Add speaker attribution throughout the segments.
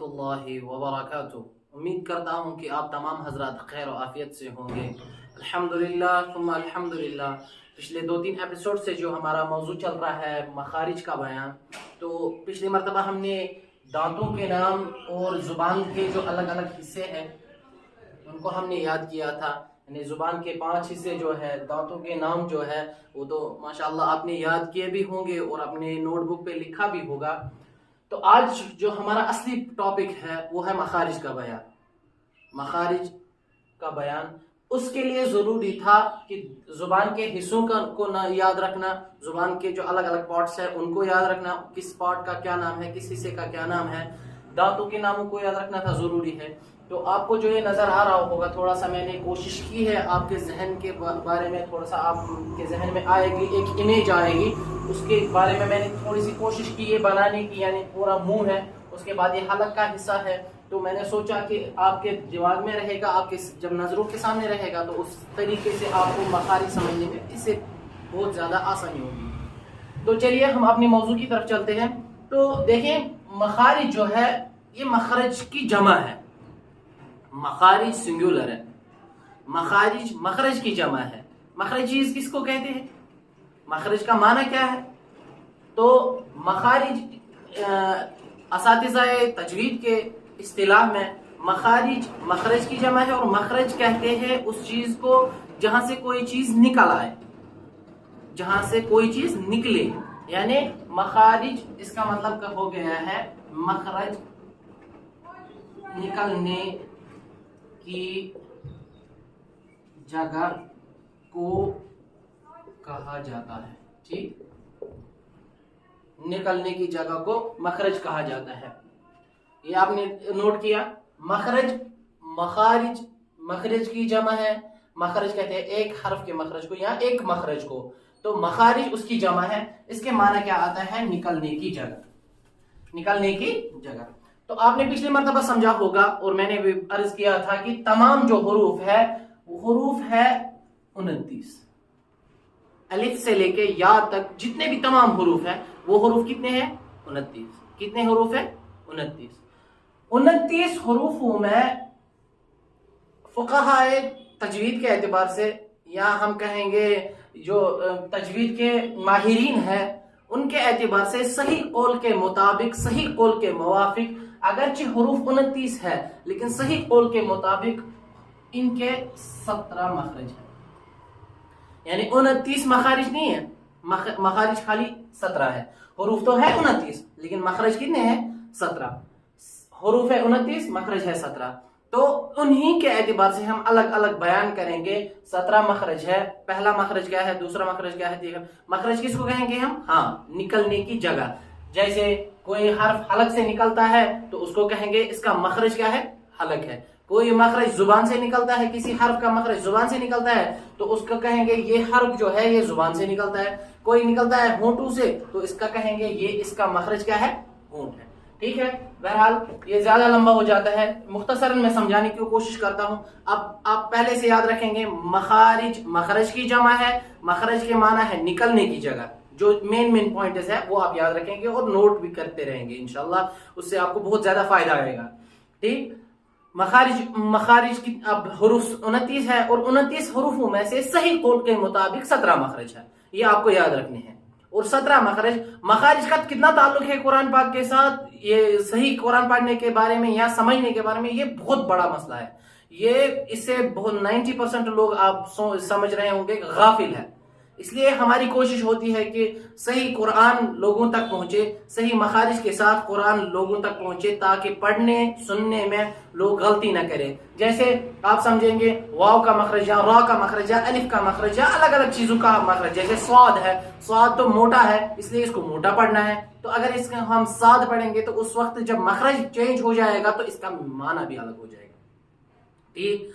Speaker 1: वरहमतुल्लाहि वबरकातुह। उम्मीद करता हूँ कि आप तमाम हजरात खैर और आफियत से होंगे। अल्हम्दुलिल्लाह सुम्मा अल्हम्दुलिल्लाह। पिछले 2-3 एपिसोड से जो हमारा मौजू चल रहा है मखारिज का बयान, तो पिछली मरतबा हमने दांतों के नाम और ज़ुबान के जो अलग अलग हिस्से हैं उनको हमने याद किया था। यानी ज़ुबान के 5 हिस्से जो है, दांतों के नाम जो है वो तो माशाअल्लाह आपने याद किए भी होंगे और अपने नोटबुक पे लिखा भी होगा। तो आज जो हमारा असली टॉपिक है वो है मखारिज का बयान। मखारिज का बयान उसके लिए ज़रूरी था कि ज़ुबान के हिस्सों को ना याद रखना, ज़ुबान के जो अलग अलग पार्ट्स हैं उनको याद रखना, किस पार्ट का क्या नाम है, किस हिस्से का क्या नाम है, दांतों के नामों को याद रखना था ज़रूरी है। तो आपको जो ये नज़र आ रहा होगा, थोड़ा सा मैंने कोशिश की है आपके जहन के बारे में, थोड़ा सा आपके जहन में आएगी, एक इमेज आएगी, उसके बारे में मैंने थोड़ी सी कोशिश की है बनाने की। यानी पूरा मुंह है, उसके बाद ये हलक का हिस्सा है। तो मैंने सोचा कि आपके दिमाग में रहेगा, आपके जब नज़रों के सामने रहेगा तो उस तरीके से आपको मखारिज समझने में इससे बहुत ज़्यादा आसानी होगी। तो चलिए हम अपने मौजू की तरफ चलते हैं। तो देखें, मखारिज जो है ये मखरज की जमा है। मखारिज सिंगुलर है, मखारिज मखरज की जमा है। मखरजीज किसको कहते हैं? मखरज का माना क्या है? तो मखारिज असातिज़ाए तजवीद के इस्तिलाह में मखारिज मखरज की जमा है, और मखरज कहते हैं उस चीज को जहां से कोई चीज निकल आए, जहां से कोई चीज निकले। यानी मखारिज इसका मतलब हो गया है मखरज, निकलने की जगह को कहा जाता है। ठीक, निकलने की जगह को मखरज कहा जाता है। ये आपने नोट किया। मखरज मखारिज मखरज की जमा है। मखरज कहते हैं एक हर्फ के मखरज को या एक मखरज को, तो मखारिज उसकी जमा है। इसके माना क्या आता है? निकलने की जगह, निकलने की जगह। तो आपने पिछली मरतबा समझा होगा और मैंने भी अर्ज किया था कि तमाम जो हुरूफ है वो हुरूफ है 29, अलिफ से लेके या तक जितने भी तमाम हुरूफ है वो हुरूफ कितने हैं? 29। कितने हुरूफ है? 29। 29 हुरूफों में फुक़हाए तजवीद के एतबार से, या हम कहेंगे जो तजवीद के माहिरीन हैं उनके एतबार से, सही कौल के मुताबिक, सही कौल के मुवाफिक, अगरचे हुरूफ 29 है लेकिन सही कौल के मुताबिक इनके 17 मखरज है। यानी 29 मखारिज नहीं है, मखारिज खाली 17 है। हुरूफ तो है 29 लेकिन मखरज कितने हैं? 17। हुरूफ है 29, मखरज है 17। तो उन्हीं के एतबार से हम अलग अलग बयान करेंगे। 17 मखरज है, पहला मखरज क्या है, दूसरा मखरज क्या है, तीसरा मखरज किसको कहेंगे हम? हाँ, निकलने की जगह। जैसे कोई हर्फ हलक से निकलता है तो उसको कहेंगे इसका मखरज क्या है? हलक है। कोई मखरज जुबान से निकलता है, किसी हर्फ का मखरज जुबान से निकलता है तो उसको कहेंगे ये हर्फ जो है ये जुबान से निकलता है। कोई निकलता है होंठों से तो इसका कहेंगे ये इसका मखरज क्या है? होंठ है। ठीक है, बहरहाल ये ज्यादा लंबा हो जाता है, मुख्तसरन में समझाने की कोशिश करता हूं। अब आप पहले से याद रखेंगे, मखारिज मखरज की जमा है, मखरज के माना है निकलने की जगह। जो मेन पॉइंट्स है वो आप याद रखेंगे और नोट भी करते रहेंगे इंशाल्लाह, उससे आपको बहुत ज्यादा फायदा आएगा। ठीक, मखारिज की अब हुरूफ 29 है और 29 हुरूफों में से सही कौल के मुताबिक 17 मखरज है, ये आपको याद रखने हैं। और 17 मखारिज का कितना ताल्लुक है कुरान पाक के साथ, ये सही कुरान पढ़ने के बारे में या समझने के बारे में ये बहुत बड़ा मसला है। ये इससे बहुत 90% लोग आप समझ रहे होंगे गाफिल है। इसलिए हमारी कोशिश होती है कि सही कुरान लोगों तक पहुंचे, सही मखारिज के साथ कुरान लोगों तक पहुंचे, ताकि पढ़ने सुनने में लोग गलती न करें। जैसे आप समझेंगे वाव का मखरज या रा का मखरज या अलिफ का मखरज या अलग अलग चीजों का मखरज। जैसे स्वाद है, स्वाद तो मोटा है इसलिए इसको मोटा पढ़ना है, तो अगर इसका हम साद पढ़ेंगे तो उस वक्त जब मखरज चेंज हो जाएगा तो इसका माना भी अलग हो जाएगा। ठीक,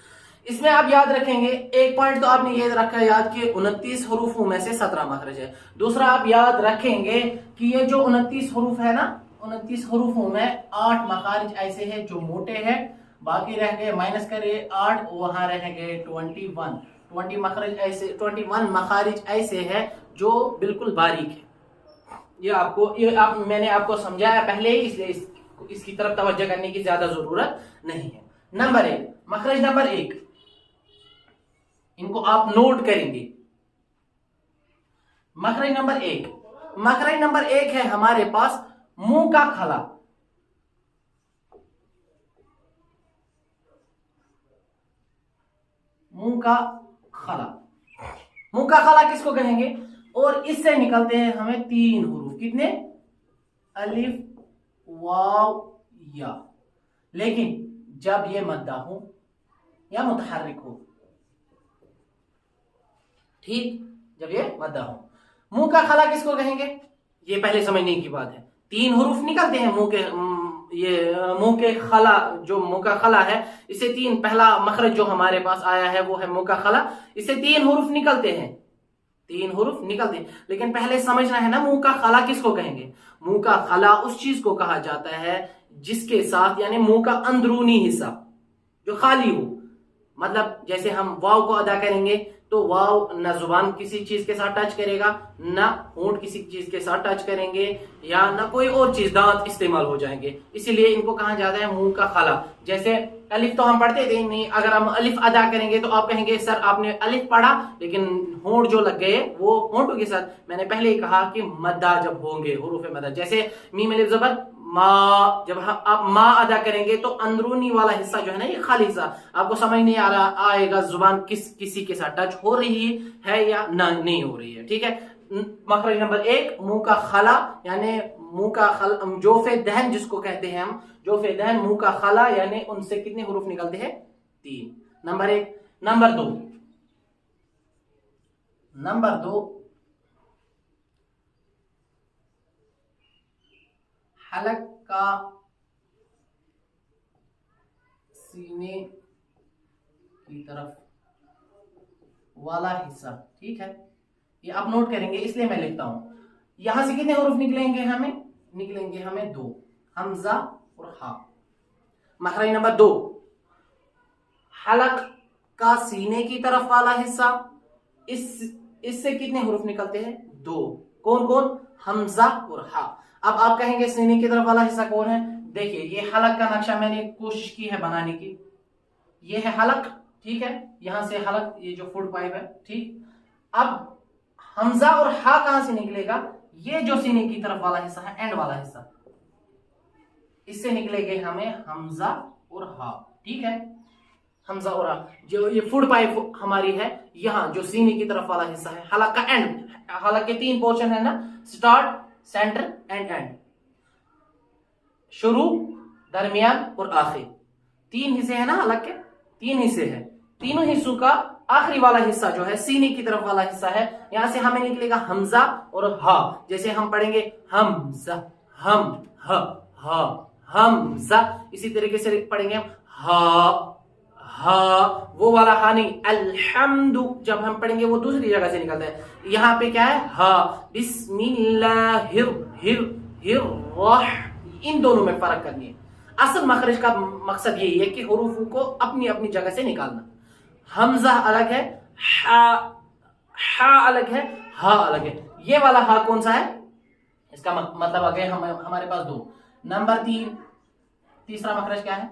Speaker 1: इसमें आप याद रखेंगे एक पॉइंट तो आपने ये रखा याद कि 29 हुरूफों में से 17 मखरज है। दूसरा आप याद रखेंगे कि ये जो 29 हुरूफ है ना, 29 हुरूफों में 8 मखारिज ऐसे हैं जो मोटे हैं, बाकी रह गए माइनस करे 8, वहां रह गए 21 मखरज ऐसे, 21 मखारिज ऐसे हैं जो बिल्कुल बारीक है। मैंने आपको समझाया पहले ही, इसलिए اس کی طرف توجہ کرنے کی زیادہ ضرورت نہیں ہے. نمبر 1 مخرج نمبر 1 ان کو آپ نوٹ کریں گے. مخرج نمبر 1 ہے ہمارے پاس منہ کا خلا. منہ کا خلا کس کو کہیں گے؟ اور اس سے نکلتے ہیں ہمیں 3 حروف. کتنے؟ الف واو یا. لیکن جب یہ مدہ ہو یا متحرک ہو، ٹھیک، جب یہ مدہ ہو. منہ کا خلا کس کو کہیں گے؟ یہ پہلے سمجھنے کی بات ہے. 3 حروف نکلتے ہیں منہ کے خلا. جو منہ کا خلا ہے اسے 3 پہلا مخرج جو ہمارے پاس آیا ہے وہ ہے منہ کا خلا. اسے 3 حروف نکلتے ہیں. لیکن پہلے سمجھنا ہے نا منہ کا خلا کس کو کہیں گے. منہ کا خلا اس چیز کو کہا جاتا ہے جس کے ساتھ، یعنی منہ کا اندرونی حصہ جو خالی ہو. مطلب جیسے ہم واو کو ادا کریں گے تو واو نہ زبان کسی چیز کے ساتھ ٹچ کرے گا، نہ ہونٹ کسی چیز کے ساتھ ٹچ کریں گے، یا نہ کوئی اور چیز، دانت استعمال ہو جائیں گے. اسی لیے ان کو کہا جاتا ہے منہ کا خلا. جیسے الف تو ہم پڑھتے تھے نہیں، اگر ہم الف ادا کریں گے تو آپ کہیں گے سر آپ نے الف پڑھا لیکن ہونٹ جو لگ گئے وہ ہونٹوں کے ساتھ. میں نے پہلے ہی کہا کہ مدہ جب ہوں گے حروف مدہ، جیسے میم الف زبر ما، جب آپ ما ادا کریں گے تو اندرونی والا حصہ جو ہے نا یہ خالی حصہ، آپ کو سمجھ نہیں آئے گا زبان کسی کے ساتھ ٹچ ہو رہی ہے یا نہیں ہو رہی ہے. ٹھیک ہے. مخرج نمبر 1 منہ کا خلا، یعنی منہ کا جوف دہن جس کو کہتے ہیں ہم، جوف دہن منہ کا خلا، یعنی ان سے کتنے حروف نکلتے ہیں؟ 3. نمبر 1. نمبر 2 حلق کا سینے کی طرف والا حصہ. ٹھیک ہے، یہ آپ نوٹ کریں گے اس لیے میں لکھتا ہوں. یہاں سے کتنے حروف نکلیں گے ہمیں 2، حمزہ اور ہا. مخرج نمبر 2 حلق کا سینے کی طرف والا حصہ، اس سے کتنے حروف نکلتے ہیں؟ 2. کون؟ حمزہ اور ہا. اب آپ کہیں گے سینے کی طرف والا حصہ کون ہے؟ دیکھیے یہ حلق کا نقشہ میں نے کوشش کی ہے بنانے کی. یہ ہے حلق، ٹھیک ہے، یہاں سے حلق، یہ جو فوڈ پائپ ہے. ٹھیک. اب حمزہ اور ہا کہاں سے نکلے گا؟ یہ جو سینے کی طرف والا حصہ ہے، اینڈ والا حصہ، اس سے نکلے گے ہمیں حمزہ اور ہا. ٹھیک ہے، حمزہ اور ہا. جو یہ فوڈ پائپ ہماری ہے، یہاں جو سینے کی طرف والا حصہ ہے، حلق کا اینڈ. حلق کے 3 پورشن ہے نا، سٹارٹ، سینٹر اینڈ اینڈ. شروع، درمیان اور آخر. 3 حصے ہیں نا حلق کے، 3 حصے ہیں. تینوں حصوں کا آخری والا حصہ جو ہے سینے کی طرف والا حصہ ہے، یہاں سے ہمیں نکلے گا حمزہ اور ہا. جیسے ہم پڑھیں گے حمزہ، حمزہ، اسی طریقے سے پڑھیں گے ہم ہا. وہ والا ہا نہیں. الحمد جب ہم پڑھیں گے وہ دوسری جگہ سے نکلتا ہے. یہاں پہ کیا ہے؟ ہا. بسم اللہ ان دونوں میں فرق کرنی ہے. اصل مخرج کا مقصد یہی ہے کہ حروف کو اپنی اپنی جگہ سے نکالنا. حمزہ الگ ہے، ہا الگ ہے، ہا الگ ہے. یہ والا ہا کون سا ہے؟ اس کا مطلب آ گیا ہمارے پاس 2. نمبر 3 تیسرا مخرج کیا ہے؟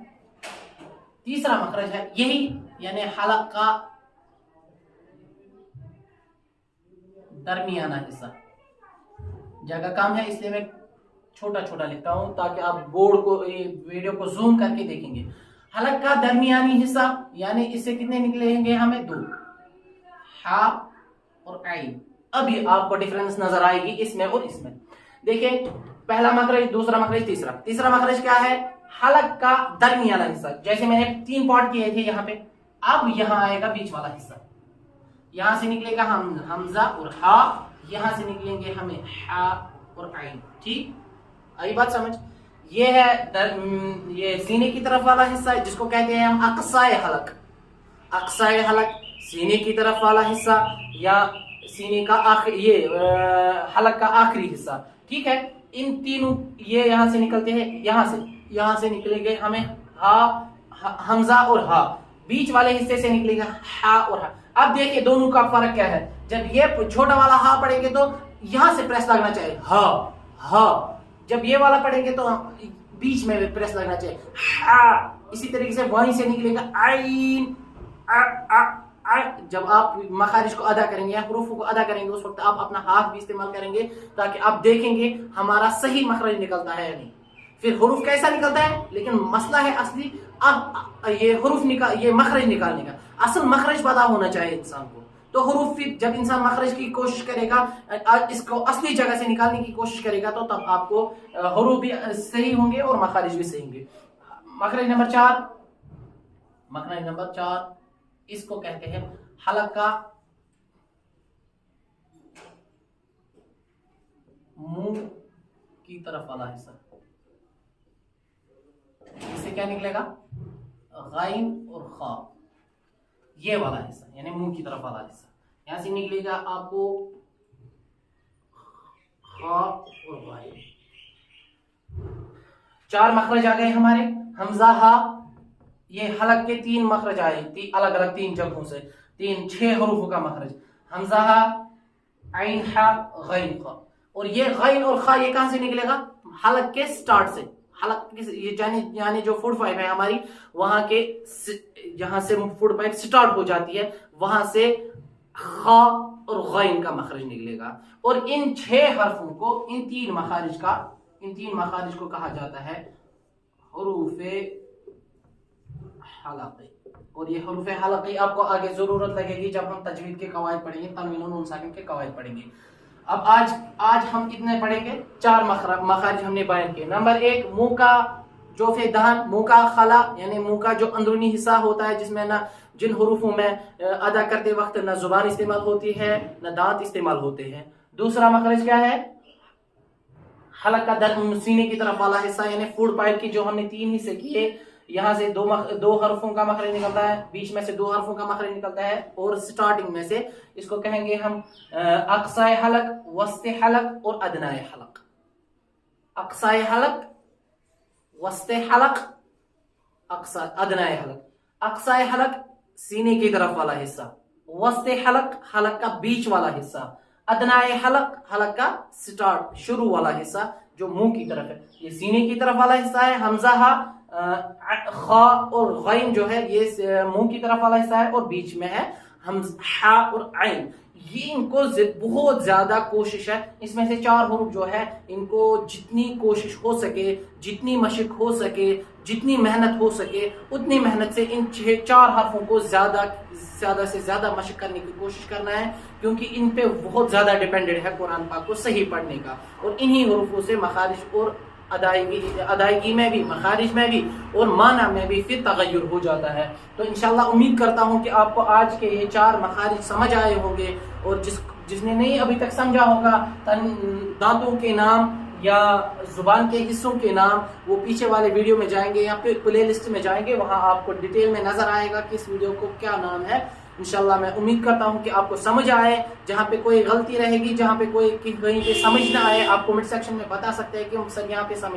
Speaker 1: تیسرا مخرج ہے یہی، یعنی حلق کا درمیانہ حصہ. جگہ کم ہے اس لیے میں چھوٹا چھوٹا لکھتا ہوں تاکہ آپ بورڈ کو، ویڈیو کو زوم کر کے دیکھیں گے. حلق کا درمیانی حصہ، یعنی اس سے کتنے نکلیں گے ہمیں؟ 2. ہا اور عین. ابھی آپ کو ڈیفرنس نظر آئے گی اس میں اور اس میں. دیکھیں پہلا مخرج، دوسرا مخرج، تیسرا مخرج کیا ہے؟ حلق کا درمیانہ حصہ. جیسے میں نے 3 پارٹ کیے تھے یہاں پہ، اب یہاں آئے گا بیچ والا حصہ. یہاں سے نکلے گا حمزہ اور ہا، یہاں سے نکلیں گے ہمیں ہا اور عین. ٹھیک، آئی بات سمجھ؟ یہ ہے یہ سینے کی طرف والا حصہ جس کو کہتے ہیں ہم اقصائے حلق. اقصائے حلق سینے کی طرف والا حصہ یا سینے کا یہ حلق کا آخری حصہ. ٹھیک ہے. ان تینوں یہ یہاں سے نکلتے ہیں، یہاں سے نکلیں گے ہمیں ہا، حمزہ اور ہا. بیچ والے حصے سے نکلے گا ہا اور ہا. اب دیکھیں دونوں کا فرق کیا ہے. جب یہ چھوٹا والا ہا پڑھیں گے تو یہاں سے پریس لگنا چاہیے، ہا. جب یہ والا پڑھیں گے تو बीच में भी प्रेस लगना चाहिए। हा, इसी तरीके से वहीं से निकलेगा आइन, जब आप मखारिज को अदा करेंगे या हुरूफ को अदा करेंगे उस वक्त आप अपना हाथ भी इस्तेमाल करेंगे ताकि आप देखेंगे हमारा सही मखरज निकलता है या नहीं। फिर हुरूफ कैसा निकलता है, लेकिन मसला है असली अब ये हुरूफ ये मखरज निकालने का। असल मखरज पता होना चाहिए इंसान को। तो हुरूफ फिर जब इंसान मखरज की कोशिश करेगा, इसको असली जगह से निकालने की कोशिश करेगा, तो तब आपको हुरूफ भी सही होंगे और मखरज भी सही होंगे। मखरज नंबर 4, मखरज नंबर 4 इसको कहते हैं हलक का मुंह की तरफ वाला हिस्सा। इससे क्या निकलेगा, गाइन और खा, ये वाला हिस्सा यानी मुंह की तरफ वाला हिस्सा। यहां से निकलेगा आपको खा और गाइन। 4 मखरज आ गए हमारे। हमजा हा, ये हलक के 3 मखरज आए, अलग अलग 3 जगहों से 6 हरूफों का मखरज। हमजा हा, आइन हा, गैन खा। और ये गैन और खा ये कहां से निकलेगा, हलक के स्टार्ट से। हलक ये यानी जो फूड पाइप है हमारी, वहां के जहां से फूड पाइप स्टार्ट हो जाती है वहां से खा और गैन का मखरज निकलेगा। और इन 6 हरफों को, इन 3 मखारिज को कहा जाता है हुरूफे हलक़ी। और ये हुरूफ हलक़ी आपको आगे जरूरत लगेगी जब हम तजवीद के कवायद पढ़ेंगे, तनवीन और नून साकिन के कवायद पढ़ेंगे। अब आज हम कितने पढ़ेंगे, 4 मखारिज हमने बयान किए। नंबर 1, मुंह का जोफे दहन, मुंह का खला यानी मुंह का जो अंदरूनी हिस्सा होता है जिसमें ना जिन हुरूफों में अदा करते वक्त ना जुबान इस्तेमाल होती है ना दांत इस्तेमाल होते हैं। दूसरा मखरज क्या है, हलक का सीने की तरफ वाला हिस्सा यानी फूड पाइप की जो हमने 3 हिस्से किए, यहां से 2 हरफों का मखरज निकलता है, बीच में से 2 हरफों का मखरज निकलता है, और स्टार्टिंग में से इसको कहेंगे हम अक्साए हलक, वस्ते हलक और अदनाए हलक। अक्साए हलक, वस्ते हलक, अदनाए हलक। अक्साए हलक सीने की तरफ वाला हिस्सा, वस्ते हलक हलक का बीच वाला हिस्सा, अदनाए हलक हलक का स्टार्ट शुरू वाला हिस्सा जो मुंह की तरफ है, ये सीने की तरफ वाला हिस्सा है। हमजा हा, खा और गैन जो है ये मुंह की तरफ वाला हिस्सा है, और बीच में है हा और आइन। ये इनको बहुत ज्यादा कोशिश है, इसमें से 4 हुरूफ जो है इनको जितनी कोशिश हो सके, जितनी मशक हो सके, जितनी मेहनत हो सके उतनी मेहनत से इन 4 हरफों को ज्यादा से ज्यादा मशक करने की कोशिश करना है, क्योंकि इन पे बहुत ज्यादा डिपेंडेंट है कुरान पाक को सही पढ़ने का। और इन्हीं हुरूफों से मखारिज और अदायगी में भी, मखारिज में भी और माना में भी फिर तगय्युर हो जाता है। तो इंशाल्लाह उम्मीद करता हूं कि आपको आज के ये 4 मखारिज समझ आए होंगे, और जिसने नहीं अभी तक समझा होगा दांतों के नाम या जुबान के हिस्सों के नाम, वो पीछे वाले वीडियो में जाएंगे या फिर प्ले लिस्ट में जाएंगे, वहां आपको डिटेल में नजर आएगा कि इस वीडियो को क्या नाम है। इंशाल्लाह मैं उम्मीद करता हूं कि आपको समझ आए। जहां पे कोई गलती रहेगी, जहां पे कोई कहीं पे समझ ना आए, आप कमेंट सेक्शन में बता सकते हैं कि सर यहाँ पे समझ